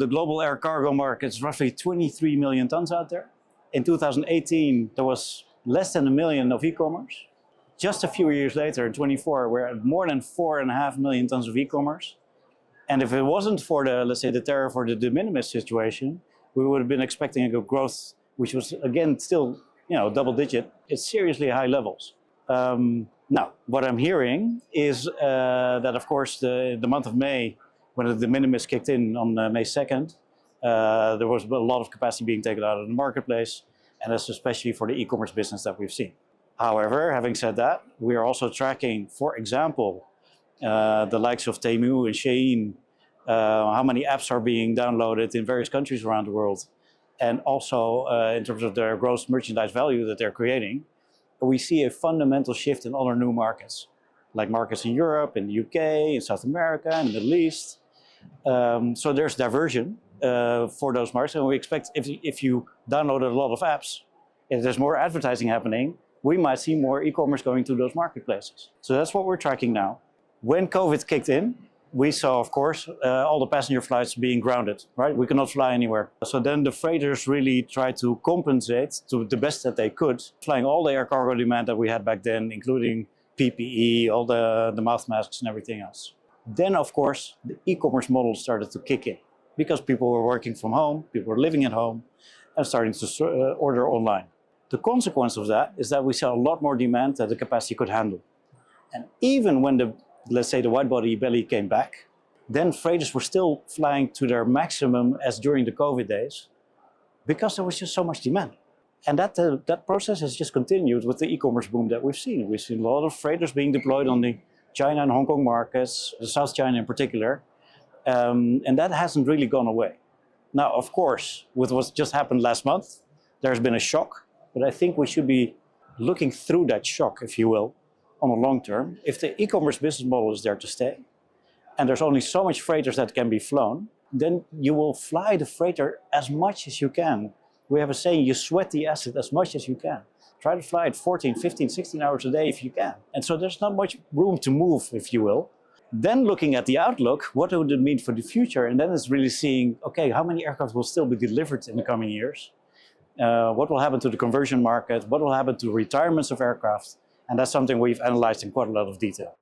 the global air cargo market is roughly 23 million tons out there. In 2018, there was less than 1 million of e-commerce. Just a few years later, in 24, we're at more than 4.5 million tons of e-commerce. And if it wasn't for the, let's say, the tariff or the de minimis situation, we would have been expecting a growth, which was, again, still, double digit. It's seriously high levels. Now, what I'm hearing is that, of course, the month of May, when the de minimis kicked in on May 2nd, there was a lot of capacity being taken out of the marketplace, and that's especially for the e-commerce business that we've seen. However, having said that, we are also tracking, for example, the likes of Temu and Shein, how many apps are being downloaded in various countries around the world, and also in terms of their gross merchandise value that they're creating. We see a fundamental shift in other new markets, like markets in Europe, in the UK, in South America, in the Middle East. So there's diversion for those markets, and we expect if you download a lot of apps, if there's more advertising happening, we might see more e-commerce going to those marketplaces. So that's what we're tracking now. When COVID kicked in, we saw, of course, all the passenger flights being grounded, right? We cannot fly anywhere. So then the freighters really tried to compensate to the best that they could, flying all the air cargo demand that we had back then, including PPE, all the mouth masks and everything else. Then, of course, the e-commerce model started to kick in because people were working from home, people were living at home and starting to order online. The consequence of that is that we saw a lot more demand that the capacity could handle. And even when let's say the wide-body belly came back, then freighters were still flying to their maximum as during the COVID days because there was just so much demand. And that process has just continued with the e-commerce boom that we've seen. We've seen a lot of freighters being deployed on the China and Hong Kong markets, the South China in particular, and that hasn't really gone away. Now, of course, with what's just happened last month, there's been a shock, but I think we should be looking through that shock, if you will, on the long term. If the e-commerce business model is there to stay, and there's only so much freighters that can be flown, then you will fly the freighter as much as you can. We have a saying, you sweat the asset as much as you can. Try to fly it 14, 15, 16 hours a day if you can. And so there's not much room to move, if you will. Then looking at the outlook, what would it mean for the future? And then it's really seeing, okay, how many aircraft will still be delivered in the coming years? What will happen to the conversion market? What will happen to retirements of aircraft? And that's something we've analyzed in quite a lot of detail.